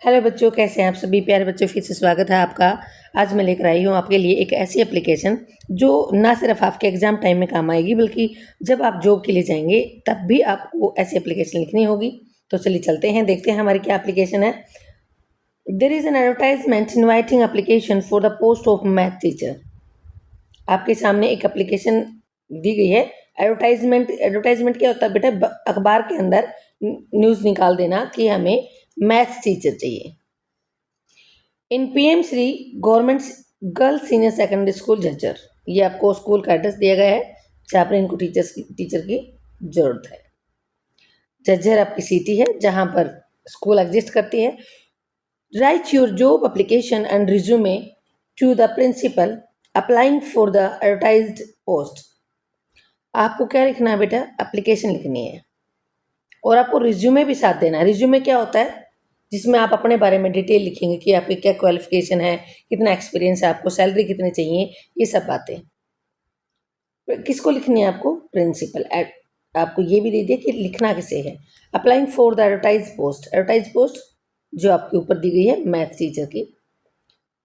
Hello बच्चों, कैसे हैं आप सभी प्यारे बच्चों। फिर से स्वागत है आपका। आज मैं लेकर आई हूँ आपके लिए एक ऐसी एप्लीकेशन जो ना सिर्फ आपके एग्जाम टाइम में काम आएगी, बल्कि जब आप जॉब के लिए जाएंगे तब भी आपको ऐसी एप्लीकेशन लिखनी होगी। तो चलिए चलते हैं, देखते हैं हमारी क्या एप्लीकेशन है। There is an advertisement inviting application for the post of math teacher. आपके सामने एक एप्लीकेशन दी गई है। एडवर्टाइजमेंट क्या होता है बेटा? अखबार के अंदर न्यूज़ निकाल देना कि हमें मैथ्स टीचर चाहिए। In PM Shri government girls senior secondary school Jhajjar. ये आपको स्कूल का एड्रेस दिया गया है जहाँ पर इनको टीचर की जरूरत है। झज्जर आपकी सिटी है जहाँ पर स्कूल एग्जिस्ट करती है। Write your job application and resume to the principal applying for the advertised post. आपको क्या लिखना है बेटा? एप्लीकेशन लिखनी है और आपको रिज्यूमे भी साथ देना है। रिज्यूमे क्या होता है? जिसमें आप अपने बारे में डिटेल लिखेंगे कि आपकी क्या क्वालिफिकेशन है, कितना एक्सपीरियंस है, आपको सैलरी कितनी चाहिए, ये सब बातें। किसको लिखनी है आपको? प्रिंसिपल। आपको ये भी दे दिया कि लिखना किसे है। Applying for the advertise post. Advertise post जो आपके ऊपर दी गई है मैथ टीचर की।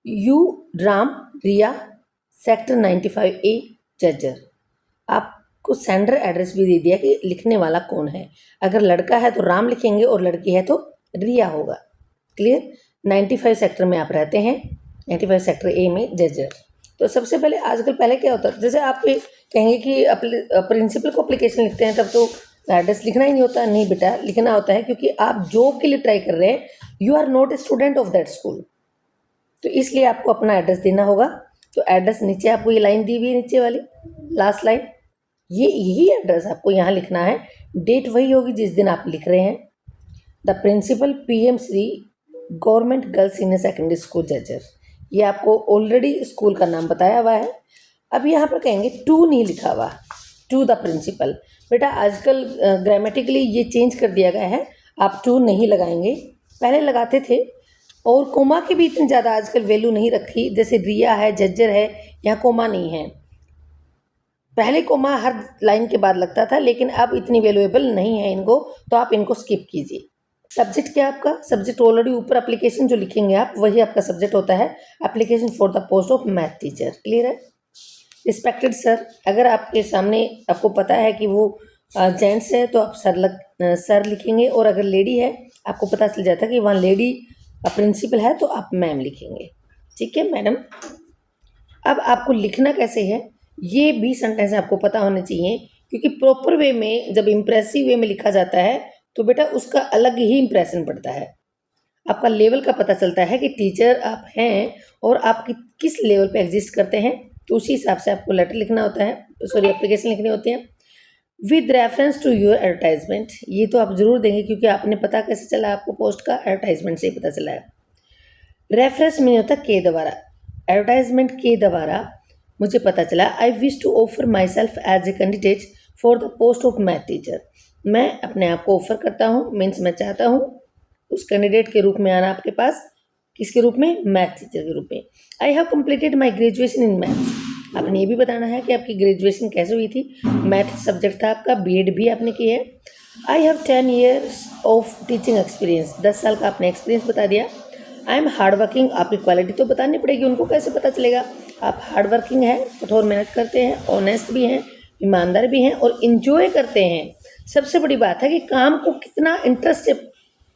यू राम रिया सेक्टर 95A झज्जर। आपको सेंडर एड्रेस भी दे दिया कि लिखने वाला कौन है। अगर लड़का है तो राम लिखेंगे और लड़की है तो रिया होगा। क्लियर? 95 सेक्टर में आप रहते हैं, 95 सेक्टर ए में झज्जर। तो सबसे पहले क्या होता है, जैसे आप कहेंगे कि प्रिंसिपल को एप्लीकेशन लिखते हैं तब तो एड्रेस लिखना ही नहीं होता। नहीं बेटा, लिखना होता है क्योंकि आप जॉब के लिए ट्राई कर रहे हैं। You are not a student of that school, तो इसलिए आपको अपना एड्रेस देना होगा। तो एड्रेस नीचे आपको ये लाइन दी हुई है, नीचे वाली लास्ट लाइन, यही एड्रेस आपको यहाँ लिखना है। डेट वही होगी जिस दिन आप लिख रहे हैं। The principal PM Shri government girls senior secondary school Jhajjar. ये आपको ऑलरेडी स्कूल का नाम बताया हुआ है। अब यहाँ पर कहेंगे टू नहीं लिखा हुआ, टू द प्रिंसिपल। बेटा आजकल ग्रामेटिकली ये चेंज कर दिया गया है, आप टू नहीं लगाएंगे, पहले लगाते थे। और कोमा की भी इतनी ज़्यादा आजकल वैल्यू नहीं रखी। जैसे रिया है, झज्जर है, यहाँ कोमा नहीं है। पहले कोमा हर लाइन के बाद लगता था, लेकिन अब इतनी वैल्यूएबल नहीं है इनको, तो आप इनको स्किप कीजिए। सब्जेक्ट क्या है आपका? सब्जेक्ट ऑलरेडी ऊपर एप्लीकेशन जो लिखेंगे आप, वही आपका सब्जेक्ट होता है। Application for the post of math teacher. Clear है? रिस्पेक्टेड सर, अगर आपके सामने आपको पता है कि वो जेंट्स है तो आप सर लिखेंगे, और अगर लेडी है आपको पता चल जाता है कि वहाँ लेडी प्रिंसिपल है तो आप मैम लिखेंगे। ठीक है मैडम? अब आपको लिखना कैसे है, ये भी सेंटेंस आपको पता होने चाहिए, क्योंकि प्रॉपर वे में जब इम्प्रेसिव वे में लिखा जाता है तो बेटा उसका अलग ही इंप्रेशन पड़ता है। आपका लेवल का पता चलता है कि टीचर आप हैं और आप किस लेवल पे एग्जिस्ट करते हैं, तो उसी हिसाब से आपको लेटर लिखना होता है, सॉरी एप्लीकेशन लिखनी होती है। With reference to your advertisement, ये तो आप जरूर देंगे क्योंकि आपने पता कैसे चला आपको पोस्ट का? एडवर्टाइजमेंट से ही पता चला है। रेफरेंस में होता के द्वारा, एडवर्टाइजमेंट के द्वारा मुझे पता चला। I wish to offer myself as a candidate for the post of math teacher. मैं अपने आप को ऑफर करता हूँ, मीन्स मैं चाहता हूँ उस कैंडिडेट के रूप में आना आपके पास। किसके रूप में? मैथ टीचर के रूप में। I have completed my graduation in maths. आपने ये भी बताना है कि आपकी ग्रेजुएशन कैसे हुई थी। मैथ सब्जेक्ट था आपका, बीएड भी आपने की है। I have 10 years of teaching experience. 10 साल का आपने एक्सपीरियंस बता दिया। आई एम हार्ड वर्किंग, आपकी क्वालिटी तो बतानी पड़ेगी, उनको कैसे पता चलेगा? आप हार्ड वर्किंग हैं, कठोर मेहनत करते हैं, ऑनेस्ट भी हैं, ईमानदार भी हैं और इन्जॉय करते हैं। सबसे बड़ी बात है कि काम को कितना इंटरेस्ट से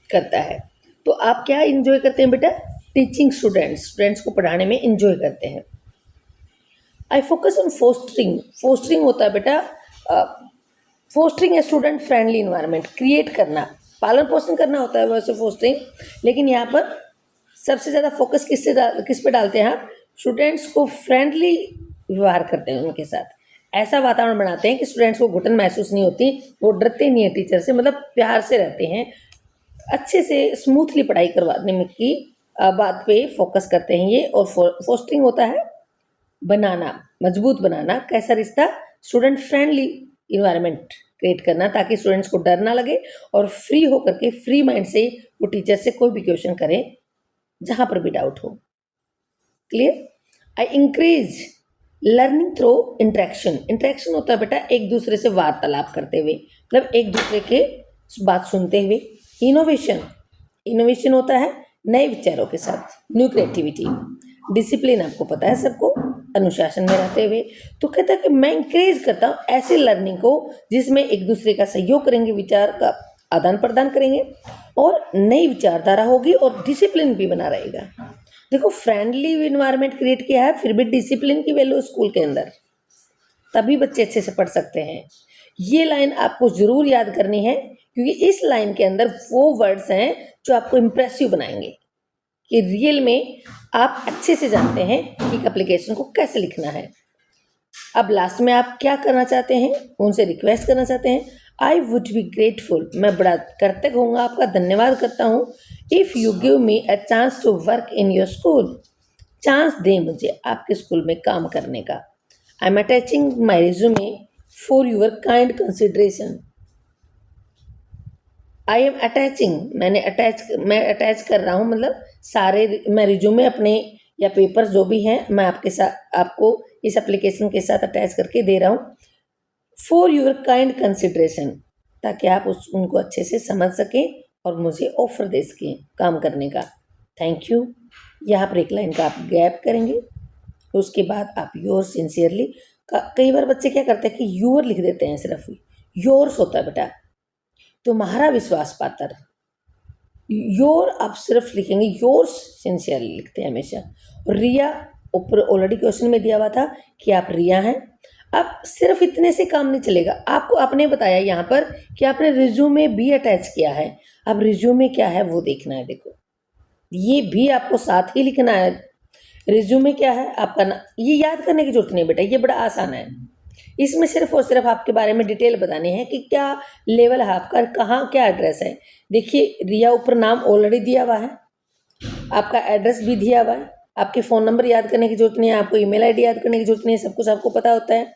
करता है। तो आप क्या इन्जॉय करते हैं बेटा? टीचिंग स्टूडेंट्स को पढ़ाने में इन्जॉय करते हैं। I focus on fostering. Fostering होता है बेटा, fostering a student friendly environment, create करना, पालन पोषण करना होता है वैसे फोस्टरिंग, लेकिन यहाँ पर सबसे ज़्यादा फोकस किस पे डालते हैं आप? स्टूडेंट्स को फ्रेंडली व्यवहार करते हैं उनके साथ, ऐसा वातावरण बनाते हैं कि स्टूडेंट्स को घुटन महसूस नहीं होती, वो डरते नहीं है टीचर से, मतलब प्यार से रहते हैं, अच्छे से स्मूथली पढ़ाई करवाने में की बात पे फोकस करते हैं ये। और फोस्टरिंग होता है बनाना, मजबूत बनाना। कैसा रिश्ता? स्टूडेंट फ्रेंडली इन्वायरमेंट क्रिएट करना, ताकि स्टूडेंट्स को डर ना लगे और फ्री होकर के, फ्री माइंड से वो टीचर से कोई भी क्वेश्चन करें जहाँ पर भी डाउट हो। Clear? I increase learning through interaction. Interaction होता है बेटा एक दूसरे से वार्तालाप करते हुए, मतलब एक दूसरे के बात सुनते हुए। इनोवेशन होता है नए विचारों के साथ, न्यू क्रिएटिविटी, डिसिप्लिन आपको पता है सबको, अनुशासन में रहते हुए। तो कहता है कि मैं इंकरेज करता हूँ ऐसे लर्निंग को जिसमें एक दूसरे का सहयोग करेंगे, विचार का आदान प्रदान करेंगे और नई विचारधारा होगी और डिसिप्लिन भी बना रहेगा। देखो, फ्रेंडली इन्वायरमेंट क्रिएट किया है, फिर भी डिसिप्लिन की वैल्यू स्कूल के अंदर, तभी बच्चे अच्छे से पढ़ सकते हैं। ये लाइन आपको ज़रूर याद करनी है, क्योंकि इस लाइन के अंदर वो वर्ड्स हैं जो आपको इम्प्रेसिव बनाएंगे कि रियल में आप अच्छे से जानते हैं कि एक एप्लीकेशन को कैसे लिखना है। अब लास्ट में आप क्या करना चाहते हैं, उनसे रिक्वेस्ट करना चाहते हैं, आई वुड बी ग्रेटफुल, मैं बड़ा कृतज्ञ होऊंगा, आपका धन्यवाद करता हूँ, if you give me a chance to work in your school, chance दें मुझे आपके स्कूल में काम करने का। I am attaching my resume for your kind consideration. I am attaching, मैं अटैच कर रहा हूँ, मतलब सारे मैं रिज्यूमे अपने या पेपर्स जो भी हैं मैं आपके साथ, आपको इस एप्लीकेशन के साथ अटैच करके दे रहा हूँ, फॉर योर काइंड कंसिडरेशन, ताकि आप उनको अच्छे से समझ सकें और मुझे ऑफर दे सकें काम करने का। थैंक यू, यहाँ पर एक लाइन का आप गैप करेंगे, उसके बाद आप योर सिंसियरली का, कई बार बच्चे क्या करते हैं कि योर लिख देते हैं, सिर्फ योर्स होता है बेटा, तुम्हारा विश्वास पात्र, योर आप सिर्फ लिखेंगे, योर्स सिंसियरली लिखते हैं हमेशा। और रिया, ऊपर ऑलरेडी क्वेश्चन में दिया हुआ था कि आप रिया हैं। अब सिर्फ इतने से काम नहीं चलेगा, आपको आपने बताया यहाँ पर कि आपने रिज्यूमे भी अटैच किया है। अब रिज्यूमे क्या है वो देखना है, देखो ये भी आपको साथ ही लिखना है। रिज्यूमे क्या है आपका ये याद करने की जरूरत नहीं बेटा, ये बड़ा आसान है। इसमें सिर्फ और सिर्फ आपके बारे में डिटेल बतानी है कि क्या लेवल है आपका, कहाँ क्या एड्रेस है। देखिए, रिया ऊपर नाम ऑलरेडी दिया हुआ है, आपका एड्रेस भी दिया हुआ है, आपके फ़ोन नंबर याद करने की जरूरत नहीं है, आपको ईमेल आईडी याद करने की जरूरत नहीं है, सब कुछ आपको पता होता है।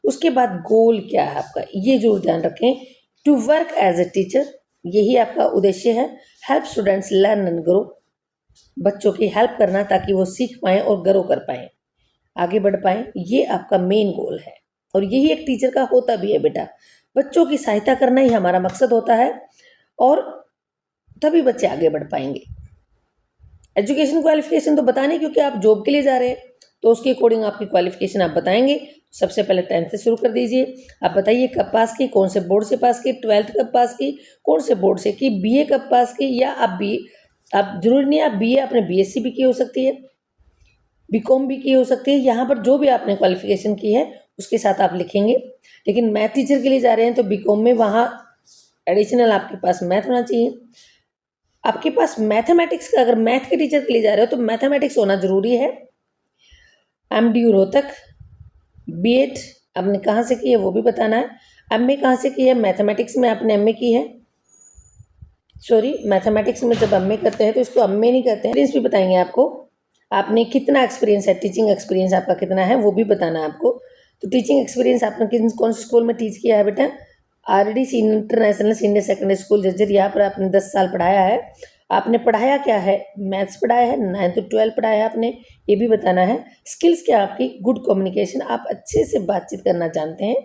उसके बाद गोल क्या है आपका, ये जरूर ध्यान रखें, to work as a teacher, यही आपका उद्देश्य है। Help students learn and grow, बच्चों की हेल्प करना ताकि वो सीख पाएँ और ग्रो कर पाएँ, आगे बढ़ पाएँ, ये आपका मेन गोल है। और यही एक टीचर का होता भी है बेटा, बच्चों की सहायता करना ही हमारा मकसद होता है और तभी बच्चे आगे बढ़ पाएंगे। एजुकेशन क्वालिफिकेशन तो बताने, क्योंकि आप जॉब के लिए जा रहे हैं तो उसके अकॉर्डिंग आपकी क्वालिफिकेशन आप बताएंगे। सबसे पहले 10th से शुरू कर दीजिए। आप बताइए कब पास की, कौन से बोर्ड से पास की, 12th कब पास की, कौन से बोर्ड से की, बीए कब पास की, या आप जरूरी नहीं आप बीए, आपने बीएससी भी की हो सकती है, बीकॉम भी की हो सकती है। यहाँ पर जो भी आपने क्वालिफिकेशन की है उसके साथ आप लिखेंगे। लेकिन मैथ टीचर के लिए जा रहे हैं तो बीकॉम में वहाँ एडिशनल आपके पास मैथ होना चाहिए। आपके पास मैथमेटिक्स का, अगर मैथ के टीचर के लिए जा रहे हो तो मैथमेटिक्स होना जरूरी है। एमडीयू रोहतक, बीएड आपने कहाँ से की है वो भी बताना है। एमए कहाँ से की है, मैथमेटिक्स में आपने एमए की है, सॉरी मैथमेटिक्स में जब एमए करते हैं तो इसको एमए नहीं कहते हैं। एक्सपीरियंस भी बताएंगे आपको, आपने कितना एक्सपीरियंस है, टीचिंग एक्सपीरियंस आपका कितना है वो भी बताना है आपको। तो टीचिंग एक्सपीरियंस आपने कौन से स्कूल में टीच किया है बेटा, RD international senior secondary school Jhajjar, यहाँ पर आपने 10 साल पढ़ाया है। आपने पढ़ाया क्या है, मैथ्स पढ़ाया है, 9th to 12 पढ़ाया है आपने, ये भी बताना है। स्किल्स क्या आपकी, गुड कम्युनिकेशन, आप अच्छे से बातचीत करना जानते हैं।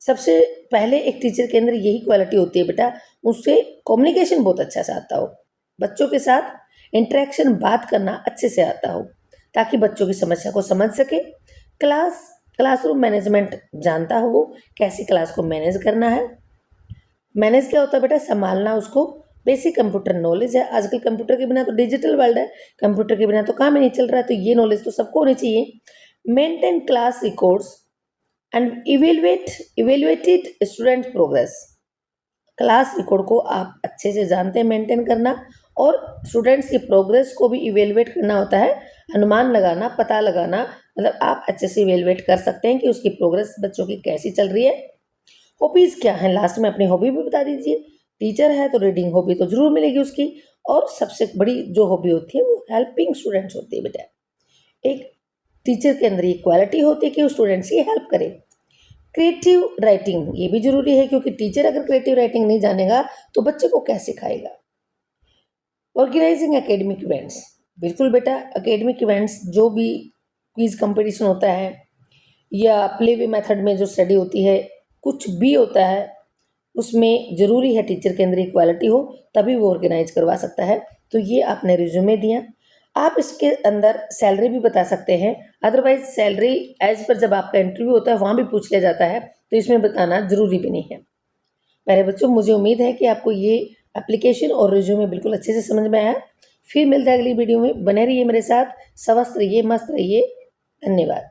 सबसे पहले एक टीचर के अंदर यही क्वालिटी होती है बेटा, उससे कम्युनिकेशन बहुत अच्छा से आता हो, बच्चों के साथ इंटरेक्शन बात करना अच्छे से आता हो, ताकि बच्चों की समस्या को समझ सके। क्लासरूम मैनेजमेंट जानता हो, वो कैसे क्लास को मैनेज करना है। मैनेज क्या होता है बेटा, संभालना उसको। बेसिक कंप्यूटर नॉलेज है, आजकल कंप्यूटर के बिना तो डिजिटल वर्ल्ड है, कंप्यूटर के बिना तो काम ही नहीं चल रहा है, तो ये नॉलेज तो सबको होनी चाहिए। Maintain class records and evaluated student progress, class record को आप अच्छे से जानते हैं मेंटेन करना, और स्टूडेंट्स की प्रोग्रेस को भी इवेलुएट करना होता है, अनुमान लगाना, पता लगाना, मतलब आप अच्छे से इवेलुएट कर सकते हैं कि उसकी प्रोग्रेस बच्चों की कैसी चल रही है। हॉबीज़ क्या है, लास्ट में अपनी हॉबी भी बता दीजिए। टीचर है तो रीडिंग हॉबी तो जरूर मिलेगी उसकी, और सबसे बड़ी जो हॉबी होती है वो हेल्पिंग स्टूडेंट्स होती है बेटा। एक टीचर के अंदर ये क्वालिटी होती है कि वो स्टूडेंट्स की हेल्प करे। क्रिएटिव राइटिंग ये भी जरूरी है, क्योंकि टीचर अगर क्रिएटिव राइटिंग नहीं जानेगा तो बच्चे को क्या सिखाएगा। ऑर्गेनाइजिंग एकेडमिक इवेंट्स, बिल्कुल बेटा, एकेडमिक इवेंट्स जो भी क्विज कंपटीशन होता है या प्ले वे मेथड में जो स्टडी होती है, कुछ भी होता है, उसमें ज़रूरी है टीचर के अंदर इक्वालिटी हो, तभी वो ऑर्गेनाइज करवा सकता है। तो ये आपने रिज्यूमे दिया। आप इसके अंदर सैलरी भी बता सकते हैं, अदरवाइज सैलरी एज पर जब आपका इंटरव्यू होता है वहाँ भी पूछ लिया जाता है, तो इसमें बताना ज़रूरी भी नहीं है। प्यारे बच्चों, मुझे उम्मीद है कि आपको ये एप्लीकेशन और रिज्यूमे बिल्कुल अच्छे से समझ में आया। फिर मिलते हैं अगली वीडियो में, बने रहिए मेरे साथ, स्वस्थ रहिए, मस्त रहिए। धन्यवाद।